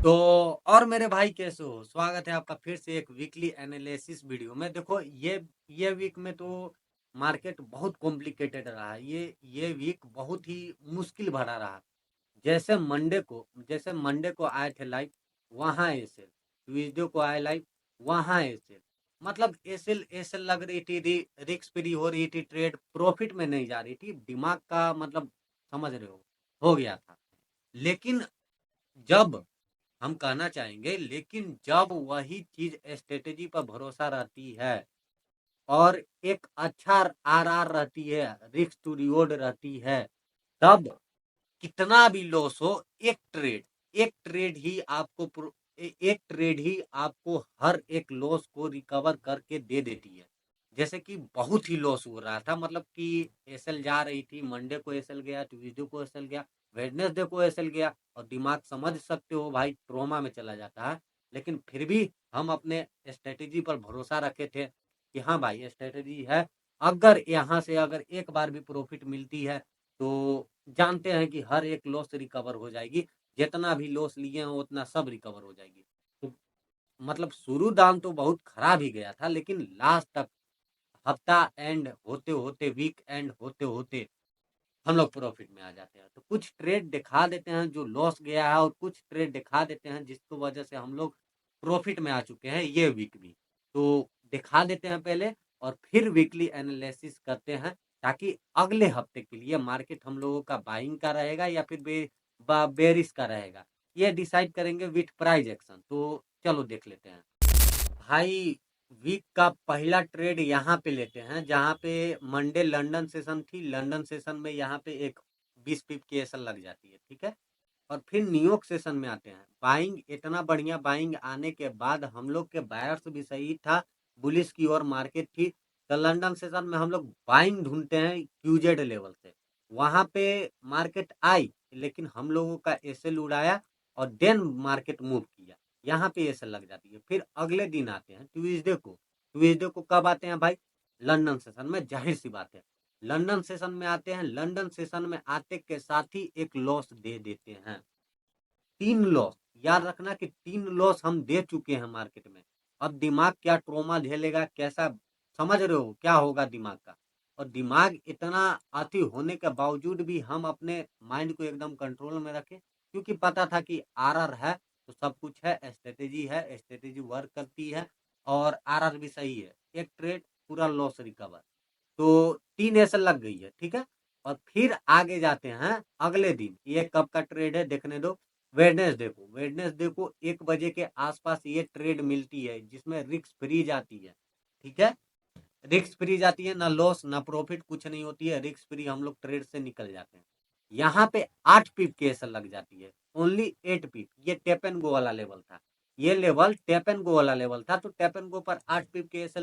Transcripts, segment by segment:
तो और मेरे भाई कैसे हो? स्वागत है आपका फिर से एक वीकली एनालिसिस वीडियो में। देखो ये वीक में तो मार्केट बहुत कॉम्प्लिकेटेड रहा। ये वीक बहुत ही मुश्किल भरा रहा। जैसे मंडे को आए थे लाइव, वहाँ एसेल। ट्यूसडे को आए लाइव, वहाँ एसेल। मतलब एसेल एसेल लग रही थी, रिस्क फ्री हो रही थी, ट्रेड प्रॉफिट में नहीं जा रही थी। दिमाग का मतलब समझ रहे हो गया था। लेकिन जब हम कहना चाहेंगे, लेकिन जब वही चीज स्ट्रेटेजी पर भरोसा रहती है और एक अच्छा आरआर रहती है, रिस्क टू रिवॉर्ड रहती है, तब कितना भी लॉस हो, एक ट्रेड ही आपको एक ट्रेड ही आपको हर एक लॉस को रिकवर करके दे देती है। जैसे कि बहुत ही लॉस हो रहा था, मतलब कि एसएल जा रही थी, मंडे को एसएल गया, ट्यूसडे को एसएल गया, वेडनेसडे को एसएल गया, और दिमाग समझ सकते हो भाई, ट्रोमा में चला जाता है। लेकिन फिर भी हम अपने स्ट्रेटेजी पर भरोसा रखे थे कि हाँ भाई स्ट्रेटेजी है। अगर यहाँ से अगर एक बार भी प्रॉफिट मिलती है तो जानते हैं कि हर एक लॉस रिकवर हो जाएगी। जितना भी लॉस लिए हैं उतना सब रिकवर हो जाएगी। तो मतलब शुरू दाम तो बहुत खराब ही गया था, लेकिन लास्ट तक हफ्ता एंड होते होते, वीक एंड होते होते हम लोग प्रॉफिट में आ जाते हैं। तो कुछ ट्रेड दिखा देते हैं जो लॉस गया है, और कुछ ट्रेड दिखा देते हैं जिसकी वजह से हम लोग प्रॉफिट में आ चुके हैं ये वीक भी। तो दिखा देते हैं पहले, और फिर वीकली एनालिसिस करते हैं, ताकि अगले हफ्ते के लिए मार्केट हम लोगों का बाइंग का रहेगा या फिर बेरिश का रहेगा, ये डिसाइड करेंगे विथ प्राइस एक्शन। तो चलो देख लेते हैं भाई। वीक का पहला ट्रेड यहाँ पे लेते हैं, जहाँ पे मंडे लंदन सेशन थी। लंदन सेशन में यहाँ पे एक 20 पिप की एसल लग जाती है, ठीक है। और फिर न्यूयॉर्क सेशन में आते हैं। बाइंग, इतना बढ़िया बाइंग आने के बाद हम लोग के बायर्स भी सही था, बुलिस की ओर मार्केट थी। तो लंदन सेशन में हम लोग बाइंग ढूंढते हैं क्यूजेड लेवल से, वहां पे मार्केट आई, लेकिन हम लोगों का एसएल उड़ाया और देन मार्केट मूव किया। यहाँ पे एसएल लग जाती है। फिर अगले दिन आते हैं ट्यूजडे को कब आते हैं भाई? लंदन सेशन में, जाहिर सी बात है लंदन सेशन में आते हैं। लंदन सेशन में आते के साथ ही एक लॉस दे देते हैं। 3 लॉस, याद रखना कि 3 लॉस हम दे चुके हैं मार्केट में। अब दिमाग क्या ट्रोमा झेलेगा, कैसा, समझ रहे हो क्या होगा दिमाग का। और दिमाग इतना अति होने के बावजूद भी हम अपने माइंड को एकदम कंट्रोल में रखे, क्योंकि पता था कि आरआर है तो सब कुछ है, स्ट्रेटेजी है, स्ट्रेटेजी वर्क करती है, और आरआर भी सही है। एक ट्रेड पूरा लॉस रिकवर, तो 3 ऐसा लग गई है, ठीक है। और फिर आगे जाते हैं अगले दिन। ये कब का ट्रेड है देखने दो। वेडनेसडे को 1 बजे के आसपास ये ट्रेड मिलती है, जिसमें रिस्क फ्री जाती है, ठीक है। रिस्क फ्री जाती है, ना लॉस ना प्रॉफिट, कुछ नहीं होती है, रिस्क फ्री, हम लोग ट्रेड से निकल जाते हैं। यहाँ पे 8 पिप की असर लग जाती है, ओनली 8 पिप। ये टेप एंड गो वाला लेवल था, ये लेवल टेप एंड गो वाला लेवल था। तो टेप एंड गो पर 8 पिप के असर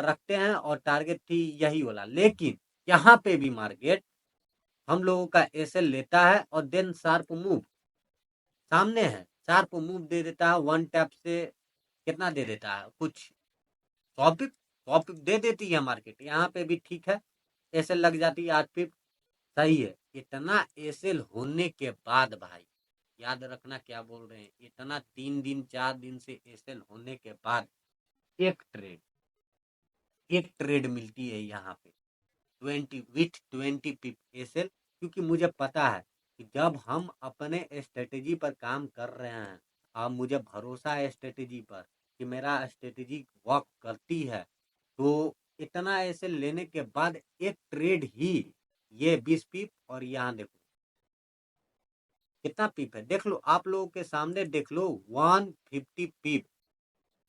रखते हैं, और टारगेट थी यही वाला। लेकिन यहाँ पे भी मार्केट हम लोगों का एसएल लेता है, और देन शार्प मूव सामने है, शार्प मूव दे देता है वन टैप से। कितना दे देता है? कुछ 100 पिप, 100 पिप दे देती है मार्केट। यहाँ पे भी ठीक है, एसएल लग जाती है 8 पिप, सही है। इतना एसएल होने के बाद भाई, याद रखना क्या बोल रहे हैं, इतना 3 दिन 4 दिन से एसएल होने के बाद एक ट्रेड एक ट्रेड मिलती है यहाँ पे 20 पिप एसएल। क्योंकि मुझे पता है कि जब हम अपने स्ट्रेटेजी पर काम कर रहे हैं, अब मुझे भरोसा है स्ट्रेटेजी पर कि मेरा स्ट्रेटेजी वर्क करती है, तो इतना ऐसे लेने के बाद एक ट्रेड ही, ये 20 पिप, और यहाँ देखो कितना पिप है, देख लो आप लोगों के सामने, देख लो 150 पिप,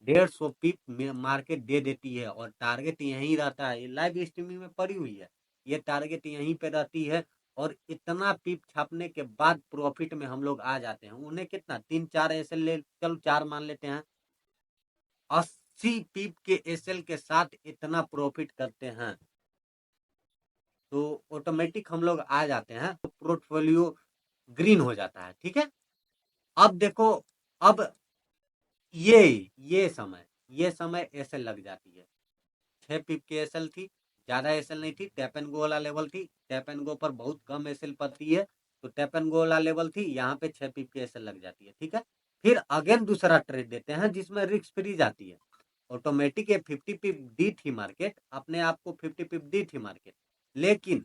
150 पिप मार्केट दे देती है। और टारगेट यहीं रहता है, ये लाइव स्ट्रीमिंग में पड़ी हुई है, ये टारगेट यहीं पे रहती है। और इतना पिप छापने के बाद प्रॉफिट में हम लोग आ जाते हैं। उन्हें कितना, 3 4 एसएल ले, चलो 4 मान लेते हैं, 80 पिप के एसएल के साथ इतना प्रॉफिट करते हैं, तो ऑटोमेटिक हम लोग आ जाते हैं, तो पोर्टफोलियो ग्रीन हो जाता है, ठीक है। अब देखो, अब ये ये समय एसएल लग जाती है। 6 पिप की एसएल थी, ज्यादा एसएल नहीं थी, टैप एंड गो वाला लेवल थी। टैप एंड गो पर बहुत कम एसएल पड़ती है, तो टैप एंड गो वाला लेवल थी, यहाँ पे 6 पिप की एसएल लग जाती है, ठीक है। फिर अगेन दूसरा ट्रेड देते हैं जिसमें रिस्क फ्री जाती है। ऑटोमेटिक ये 50 पिप दी थी मार्केट, अपने आप को 50 पिप दी थी मार्केट, लेकिन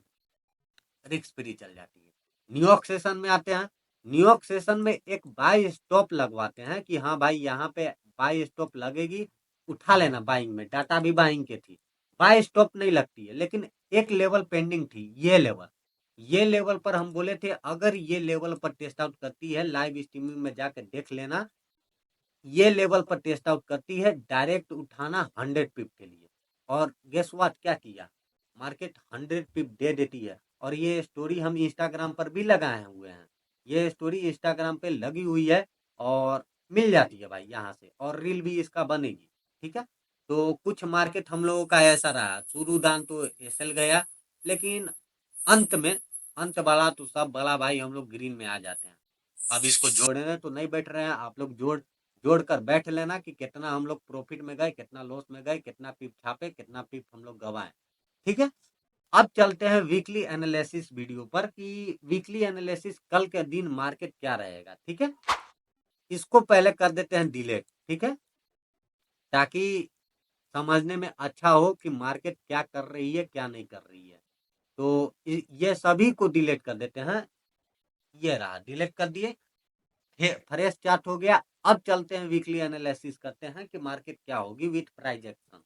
रिस्क फ्री चल जाती है। न्यूयॉर्क सेशन में आते हैं, न्यूयॉर्क सेशन में एक बाय स्टॉप लगवाते हैं कि हाँ भाई यहाँ पे बाय स्टॉप लगेगी, उठा लेना बाइंग में, डाटा भी बाइंग के थी, बाय स्टॉप नहीं लगती है, लेकिन एक लेवल पेंडिंग थी, ये लेवल पर हम बोले थे अगर ये लेवल पर टेस्ट आउट करती है, लाइव स्ट्रीमिंग में जाकर देख लेना, ये लेवल पर टेस्ट आउट करती है, डायरेक्ट उठाना 100 पिप के लिए। और गेस व्हाट क्या किया, मार्केट 100 पिप दे देती है। और ये स्टोरी हम इंस्टाग्राम पर भी लगाए हुए हैं, ये स्टोरी इंस्टाग्राम पे लगी हुई है और मिल जाती है भाई यहाँ से, और रील भी इसका बनेगी, ठीक है। तो कुछ मार्केट हम लोगों का ऐसा रहा, शुरू दान तो एसएल गया, लेकिन अंत में, अंत वाला तो सब बड़ा भाई हम लोग ग्रीन में आ जाते हैं। अब इसको जोड़ने तो नहीं बैठ रहे हैं, आप लोग जोड़ कर बैठ लेना कि कितना हम लोग प्रॉफिट में गए, कितना लॉस में गए, कितना पिप छापे, कितना पिप हम लोग गवाए, ठीक है। अब चलते हैं वीकली एनालिसिस वीडियो पर कि वीकली एनालिसिस कल के दिन मार्केट क्या रहेगा, ठीक है। इसको पहले कर देते हैं डिलीट, ठीक है, ताकि समझने में अच्छा हो कि मार्केट क्या कर रही है क्या नहीं कर रही है। तो ये सभी को डिलीट कर देते हैं, ये रहा डिलीट कर दिए, फ्रेश चार्ट हो गया। अब चलते हैं वीकली एनालिसिस करते हैं कि मार्केट क्या होगी विथ प्राइस एक्शन।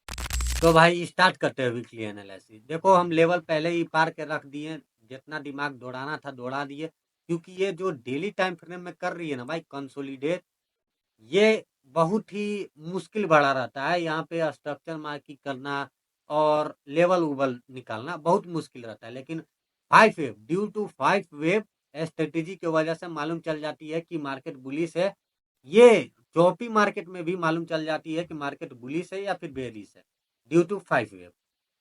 तो भाई स्टार्ट करते हैं वीकली एनालिसिस। देखो हम लेवल पहले ही पार के रख दिए, जितना दिमाग दौड़ाना था दौड़ा दिए, क्योंकि ये जो डेली टाइम फ्रेम में कर रही है ना भाई कंसोलिडेट, ये बहुत ही मुश्किल बड़ा रहता है, यहाँ पे स्ट्रक्चर मार्किंग करना और लेवल उबल निकालना बहुत मुश्किल रहता है। लेकिन 5 wave, due to 5 wave strategy की वजह से मालूम चल जाती है कि मार्केट बुलिश है, ये चौपी मार्केट में भी मालूम चल जाती है कि मार्केट बुलिश है या फिर बेरिश है, ड्यू टू 5 वेव।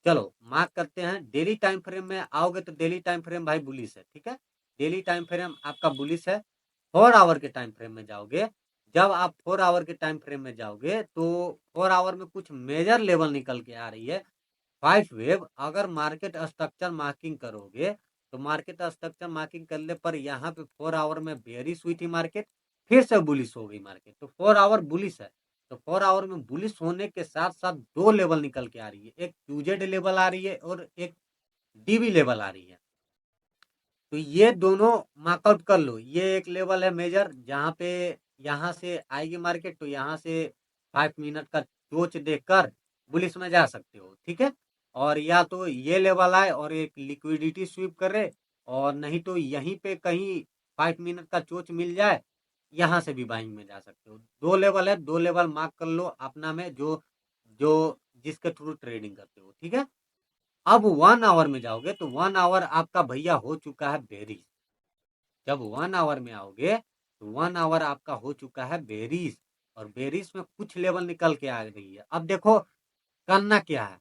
चलो मार्क करते हैं, डेली टाइम फ्रेम में आओगे तो डेली टाइम फ्रेम भाई बुलिश है, ठीक है, डेली टाइम फ्रेम आपका बुलिश है। 4 आवर के टाइम फ्रेम में जाओगे, जब आप 4 आवर के टाइम फ्रेम में जाओगे तो 4 आवर में कुछ मेजर लेवल निकल के आ रही है। 5 वेव, अगर मार्केट स्ट्रक्चर मार्किंग करोगे तो मार्केट स्ट्रक्चर मार्किंग करने पर यहाँ पे 4 आवर में बेरिश हुई थी मार्केट, फिर से बुलिश हो गई मार्केट, तो 4 आवर बुलिश है। तो 4 आवर में बुलिश होने के साथ साथ दो लेवल निकल के आ रही है, एक क्यूजेड लेवल आ रही है और एक डीबी लेवल आ रही है। तो ये दोनों मार्कआउट कर लो, ये एक लेवल है मेजर, जहाँ पे यहाँ से आएगी मार्केट तो यहाँ से 5 मिनट का टोच देकर बुलिश में जा सकते हो, ठीक है। और या तो ये लेवल आए और एक लिक्विडिटी स्वीप करे, और नहीं तो यहीं पे कहीं 5 मिनट का चोच मिल जाए, यहाँ से भी बाइंग में जा सकते हो। दो लेवल है, दो लेवल मार्क कर लो अपना में, जो जो जिसके थ्रू ट्रेडिंग करते हो, ठीक है। अब 1 आवर में जाओगे तो 1 आवर आपका भैया हो चुका है बेरिश। जब 1 आवर में आओगे तो 1 आवर आपका हो चुका है बेरिश, और बेरिश में कुछ लेवल निकल के आ रही है। अब देखो करना क्या है,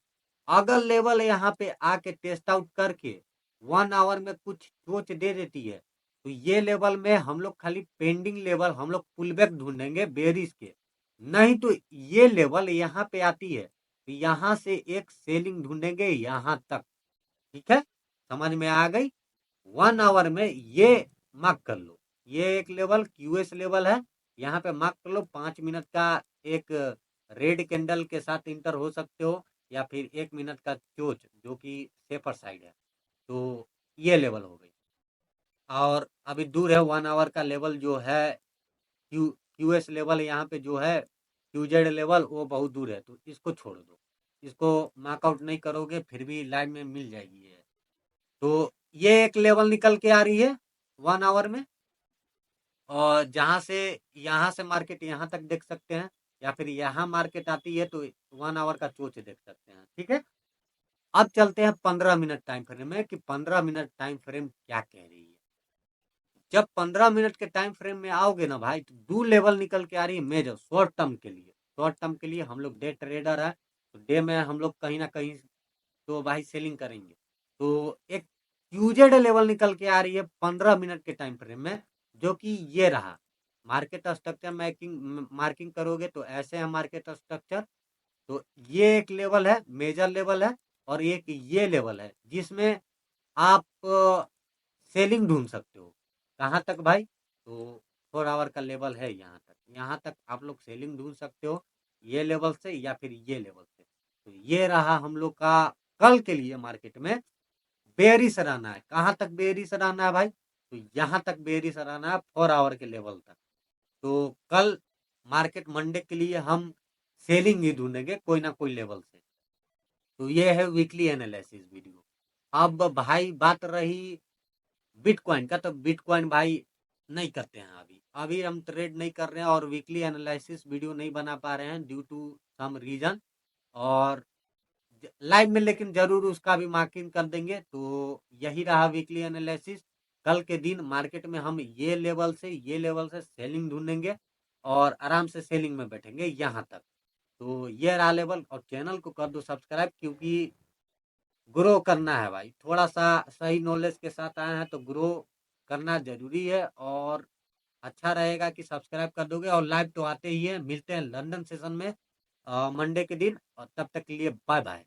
अगर लेवल यहाँ पे आके टेस्ट आउट करके 1 आवर में कुछ चोच दे देती है, तो ये लेवल में हम लोग खाली पेंडिंग लेवल हम लोग पुल बैक ढूंढेंगे बेरिश के। नहीं तो ये लेवल यहाँ पे आती है तो यहाँ से एक सेलिंग ढूंढेंगे यहाँ तक, ठीक है, समझ में आ गई। 1 आवर में ये मार्क कर लो, ये एक लेवल क्यूएस लेवल है, यहाँ पे मार्क कर लो। 5 मिनट का एक रेड कैंडल के साथ इंटर हो सकते हो, या फिर 1 मिनट का चोच जो कि सेफर साइड है, तो ये लेवल हो गई। और अभी दूर है 1 आवर का लेवल जो है, क्यूएस लेवल यहाँ पे जो है, क्यूजेड लेवल वो बहुत दूर है, तो इसको छोड़ दो, इसको मार्कआउट नहीं करोगे फिर भी लाइन में मिल जाएगी ये। तो ये एक लेवल निकल के आ रही है 1 आवर में, और जहां से यहाँ से मार्केट यहाँ तक देख सकते हैं, या फिर यहाँ मार्केट आती है तो 1 आवर का चोच देख सकते हैं, ठीक है। अब चलते हैं 15 मिनट टाइम फ्रेम में कि 15 मिनट टाइम फ्रेम क्या कह रही है। जब 15 मिनट के टाइम फ्रेम में आओगे ना भाई, तो दो लेवल निकल के आ रही है मेजर शॉर्ट टर्म के लिए। शॉर्ट टर्म के लिए हम लोग डे ट्रेडर है, तो डे में हम लोग कहीं ना कहीं तो भाई सेलिंग करेंगे। तो एक क्यूजेड लेवल निकल के आ रही है 15 मिनट के टाइम फ्रेम में, जो कि ये रहा। मार्केट स्ट्रक्चर मार्किंग करोगे तो ऐसे है मार्केट स्ट्रक्चर। तो ये एक लेवल है, मेजर लेवल है, और एक ये लेवल है जिसमें आप सेलिंग ढूंढ सकते हो। कहाँ तक भाई, तो 4 आवर का लेवल है यहाँ तक, यहाँ तक आप लोग सेलिंग ढूंढ सकते हो, ये लेवल से या फिर ये लेवल से। तो ये रहा हम लोग का कल के लिए मार्केट में बेयरिश रहना है। कहाँ तक बेयरिश रहना है भाई? तो यहाँ तक बेयरिश रहना है 4 आवर के लेवल तक। तो कल मार्केट मंडे के लिए हम सेलिंग ही ढूंढेंगे कोई ना कोई लेवल से। तो ये है वीकली एनालिसिस वीडियो। अब भाई बात रही बिटकॉइन का, तो बिटकॉइन भाई नहीं करते हैं अभी। अभी हम ट्रेड नहीं कर रहे हैं और वीकली एनालिसिस वीडियो नहीं बना पा रहे हैं ड्यू टू सम रीजन। और लाइव में लेकिन जरूर उसका भी मार्किंग कर देंगे। तो यही रहा वीकली एनालिसिस। कल के दिन मार्केट में हम ये लेवल से सेलिंग ढूंढेंगे और आराम से सेलिंग में बैठेंगे यहाँ तक। तो ये रहा लेवल। और चैनल को कर दो सब्सक्राइब, क्योंकि ग्रो करना है भाई। थोड़ा सा सही नॉलेज के साथ आए हैं तो ग्रो करना जरूरी है। और अच्छा रहेगा कि सब्सक्राइब कर दोगे। और लाइव तो आते ही है, मिलते हैं लंदन सेशन में मंडे के दिन। और तब तक के लिए बाय बाय।